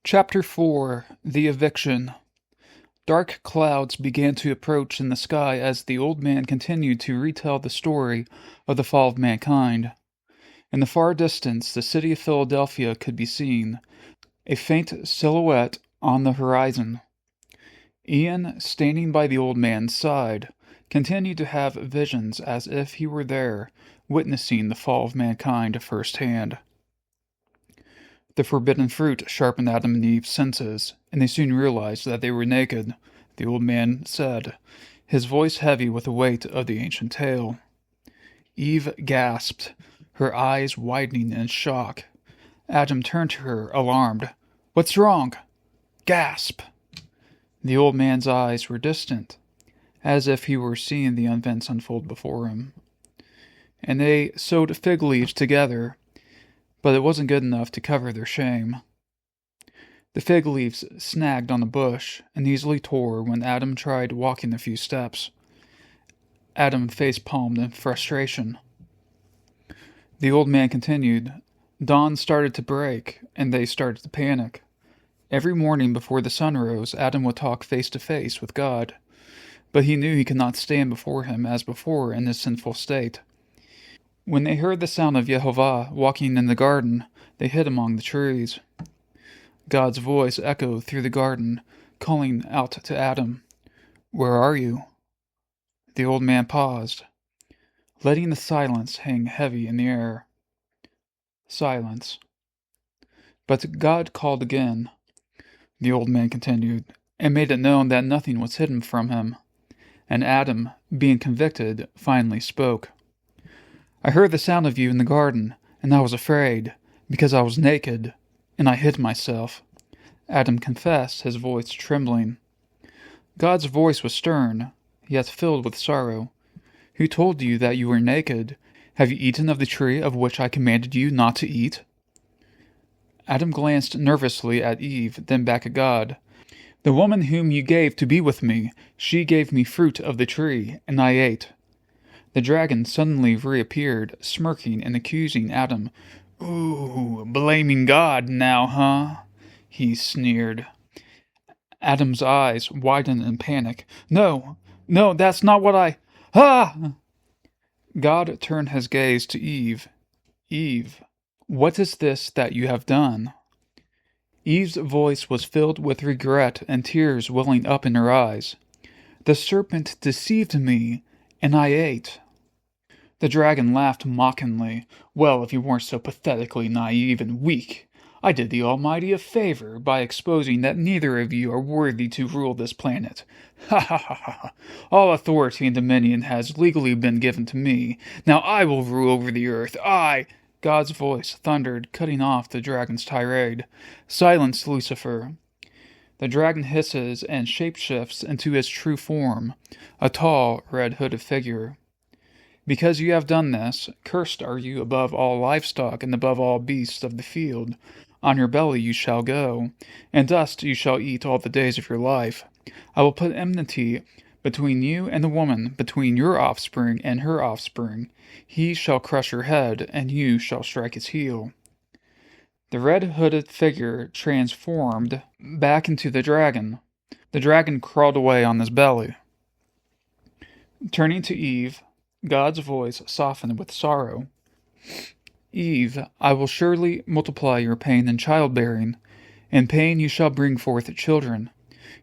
Chapter 4 The Eviction. Dark clouds began to approach in the sky as the old man continued to retell the story of the fall of mankind. In the far distance, the city of Philadelphia could be seen, a faint silhouette on the horizon. Ian, standing by the old man's side, continued to have visions as if he were there, witnessing the fall of mankind firsthand. The forbidden fruit sharpened Adam and Eve's senses, and they soon realized that they were naked, the old man said, his voice heavy with the weight of the ancient tale. Eve gasped, her eyes widening in shock. Adam turned to her, alarmed. "What's wrong?" "Gasp!" The old man's eyes were distant, as if he were seeing the events unfold before him. And they sewed fig leaves together, but it wasn't good enough to cover their shame. The fig leaves snagged on a bush and easily tore when Adam tried walking a few steps. Adam face-palmed in frustration. The old man continued. Dawn started to break, and they started to panic. Every morning before the sun rose, Adam would talk face-to-face with God, but he knew he could not stand before him as before in his sinful state. When they heard the sound of Yehovah walking in the garden, they hid among the trees. God's voice echoed through the garden, calling out to Adam, "Where are you?" The old man paused, letting the silence hang heavy in the air. Silence. But God called again. The old man continued, and made it known that nothing was hidden from him. And Adam, being convicted, finally spoke. "I heard the sound of you in the garden, and I was afraid, because I was naked, and I hid myself." Adam confessed, his voice trembling. God's voice was stern, yet filled with sorrow. "Who told you that you were naked? Have you eaten of the tree of which I commanded you not to eat?" Adam glanced nervously at Eve, then back at God. "The woman whom you gave to be with me, she gave me fruit of the tree, and I ate." The dragon suddenly reappeared, smirking and accusing Adam. "Ooh, blaming God now, huh?" he sneered. Adam's eyes widened in panic. No, that's not what I... Ah!" God turned his gaze to Eve. "Eve, what is this that you have done?" Eve's voice was filled with regret and tears welling up in her eyes. "The serpent deceived me, and I ate." The dragon laughed mockingly. "Well, if you weren't so pathetically naive and weak, I did the Almighty a favor by exposing that neither of you are worthy to rule this planet. Ha ha ha ha! All authority and dominion has legally been given to me. Now I will rule over the earth. I—" God's voice thundered, cutting off the dragon's tirade. "Silence, Lucifer!" The dragon hisses and shapeshifts into his true form, a tall, red-hooded figure. "Because you have done this, cursed are you above all livestock and above all beasts of the field. On your belly you shall go, and dust you shall eat all the days of your life. I will put enmity between you and the woman, between your offspring and her offspring. He shall crush your head, and you shall strike his heel." The red-hooded figure transformed back into the dragon. The dragon crawled away on his belly. Turning to Eve, God's voice softened with sorrow. "Eve, I will surely multiply your pain in childbearing. In pain you shall bring forth children.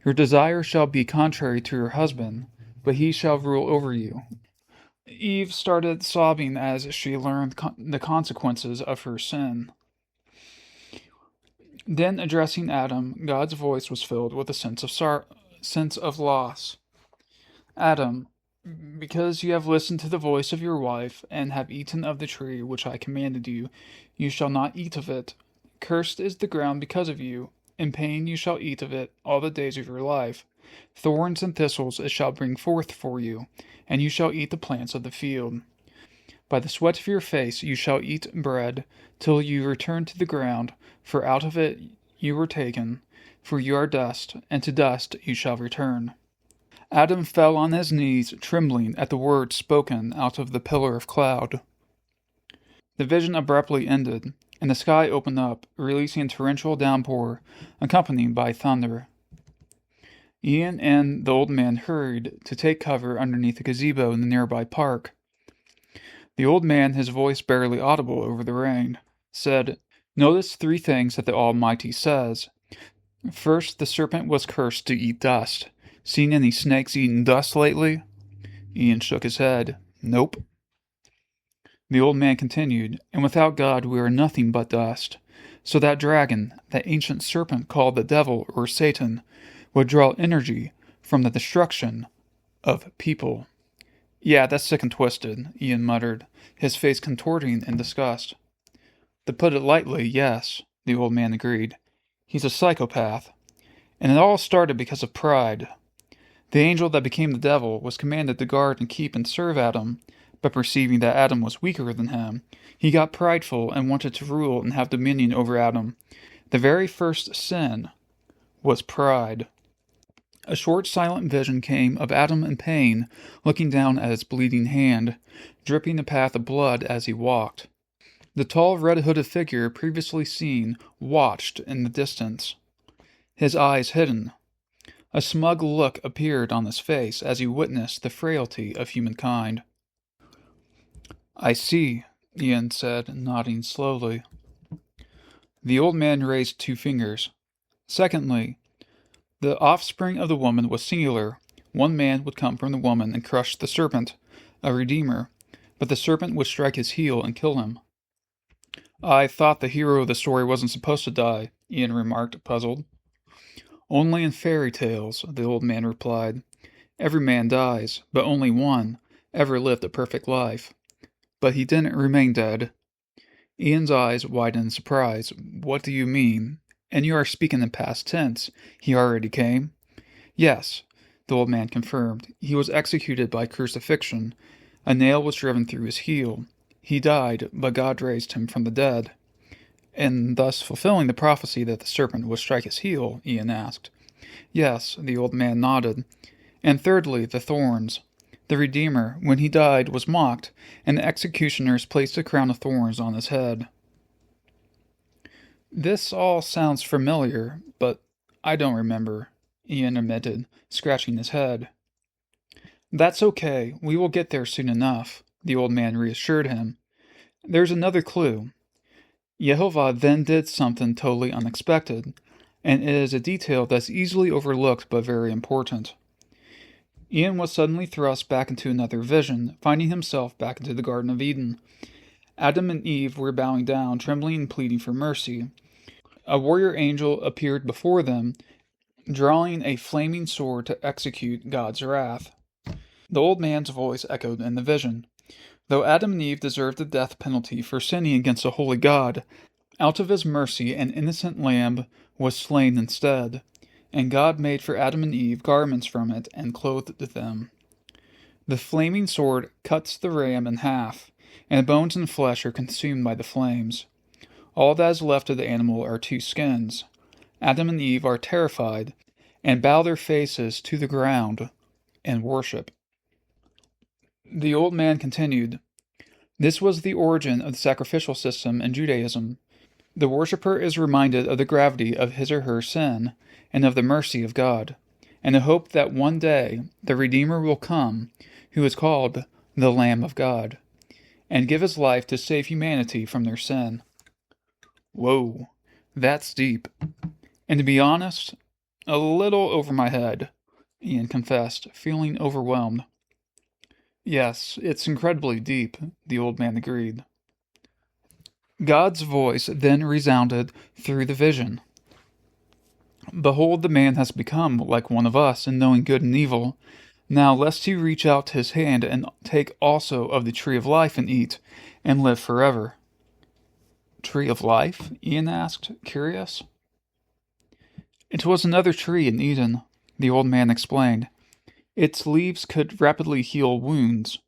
Your desire shall be contrary to your husband, but he shall rule over you." Eve started sobbing as she learned the consequences of her sin. Then, addressing Adam, God's voice was filled with a sense of loss. "Adam, because you have listened to the voice of your wife, and have eaten of the tree which I commanded you, you shall not eat of it. Cursed is the ground because of you. In pain you shall eat of it all the days of your life. Thorns and thistles it shall bring forth for you, and you shall eat the plants of the field. By the sweat of your face you shall eat bread, till you return to the ground, for out of it you were taken, for you are dust, and to dust you shall return." Adam fell on his knees, trembling at the words spoken out of the pillar of cloud. The vision abruptly ended. and the sky opened up, releasing a torrential downpour, accompanied by thunder. Ian and the old man hurried to take cover underneath a gazebo in the nearby park. The old man, his voice barely audible over the rain, said, "Notice 3 things that the Almighty says. First, the serpent was cursed to eat dust. Seen any snakes eating dust lately?" Ian shook his head. "Nope." The old man continued, "And without God we are nothing but dust. So that dragon, that ancient serpent called the devil or Satan, would draw energy from the destruction of people." "Yeah, that's sick and twisted," Ian muttered, his face contorting in disgust. "To put it lightly, yes," the old man agreed. "He's a psychopath. And it all started because of pride. The angel that became the devil was commanded to guard and keep and serve Adam, but perceiving that Adam was weaker than him, he got prideful and wanted to rule and have dominion over Adam. The very first sin was pride. A short silent vision came of Adam in pain, looking down at his bleeding hand, dripping a path of blood as he walked. The tall red-hooded figure previously seen watched in the distance, his eyes hidden. A smug look appeared on his face as he witnessed the frailty of humankind. "I see," Ian said, nodding slowly. The old man raised 2 fingers. "Secondly, the offspring of the woman was singular. 1 man would come from the woman and crush the serpent, a redeemer, but the serpent would strike his heel and kill him." "I thought the hero of the story wasn't supposed to die," Ian remarked, puzzled. "Only in fairy tales," the old man replied. "Every man dies, but only one ever lived a perfect life. But he didn't remain dead." Ian's eyes widened in surprise. "What do you mean? And you are speaking in past tense. He already came?" "Yes," the old man confirmed. "He was executed by crucifixion. A nail was driven through his heel. He died, but God raised him from the dead." "And thus fulfilling the prophecy that the serpent would strike his heel?" Ian asked. "Yes," the old man nodded. "And thirdly, the thorns. The Redeemer, when he died, was mocked, and the executioners placed a crown of thorns on his head." "This all sounds familiar, but I don't remember," Ian admitted, scratching his head. "That's okay. We will get there soon enough," the old man reassured him. "There's another clue. Jehovah then did something totally unexpected, and it is a detail that's easily overlooked but very important." Ian was suddenly thrust back into another vision, finding himself back into the Garden of Eden. Adam and Eve were bowing down, trembling and pleading for mercy. A warrior angel appeared before them, drawing a flaming sword to execute God's wrath. The old man's voice echoed in the vision. "Though Adam and Eve deserved the death penalty for sinning against a holy God, out of his mercy an innocent lamb was slain instead, and God made for Adam and Eve garments from it and clothed them. The flaming sword cuts the ram in half, and the bones and flesh are consumed by the flames. All that is left of the animal are 2 skins. Adam and Eve are terrified, and bow their faces to the ground and worship." The old man continued, "This was the origin of the sacrificial system in Judaism. The worshipper is reminded of the gravity of his or her sin, and of the mercy of God, and the hope that one day the Redeemer will come, who is called the Lamb of God, and give his life to save humanity from their sin." "Whoa, that's deep. And to be honest, a little over my head," Ian confessed, feeling overwhelmed. "Yes, it's incredibly deep," the old man agreed. God's voice then resounded through the vision. "Behold, the man has become like one of us in knowing good and evil. Now lest he reach out his hand and take also of the tree of life and eat, and live forever." "Tree of life?" Ian asked, curious. "It was another tree in Eden," the old man explained. "Its leaves could rapidly heal wounds,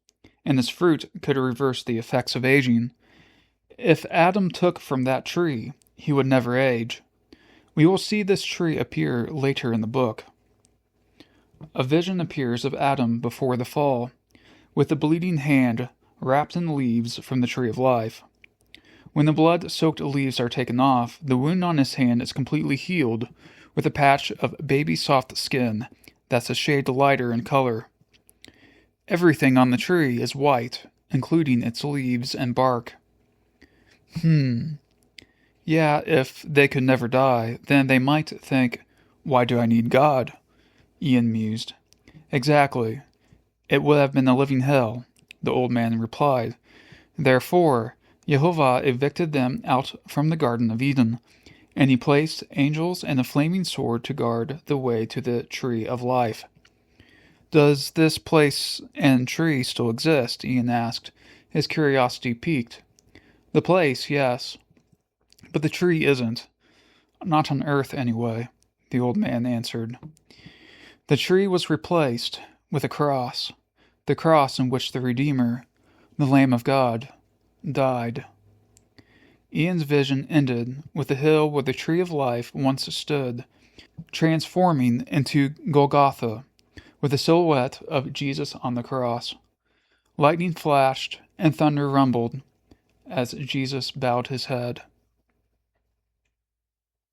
and its fruit could reverse the effects of aging. If Adam took from that tree, he would never age. We will see this tree appear later in the book." A vision appears of Adam before the fall, with a bleeding hand wrapped in leaves from the tree of life. When the blood-soaked leaves are taken off, the wound on his hand is completely healed, with a patch of baby-soft skin that's a shade lighter in color. Everything on the tree is white, including its leaves and bark. Yeah, if they could never die, then they might think, why do I need God? Ian mused. Exactly. It would have been a living hell, the old man replied. Therefore, Jehovah evicted them out from the Garden of Eden, and he placed angels and a flaming sword to guard the way to the tree of life. Does this place and tree still exist? Ian asked, his curiosity piqued. The place, yes. But the tree isn't. Not on Earth, anyway, the old man answered. The tree was replaced with a cross, the cross in which the Redeemer, the Lamb of God, died. Ian's vision ended with the hill where the tree of life once stood, transforming into Golgotha, with the silhouette of Jesus on the cross. Lightning flashed and thunder rumbled as Jesus bowed his head.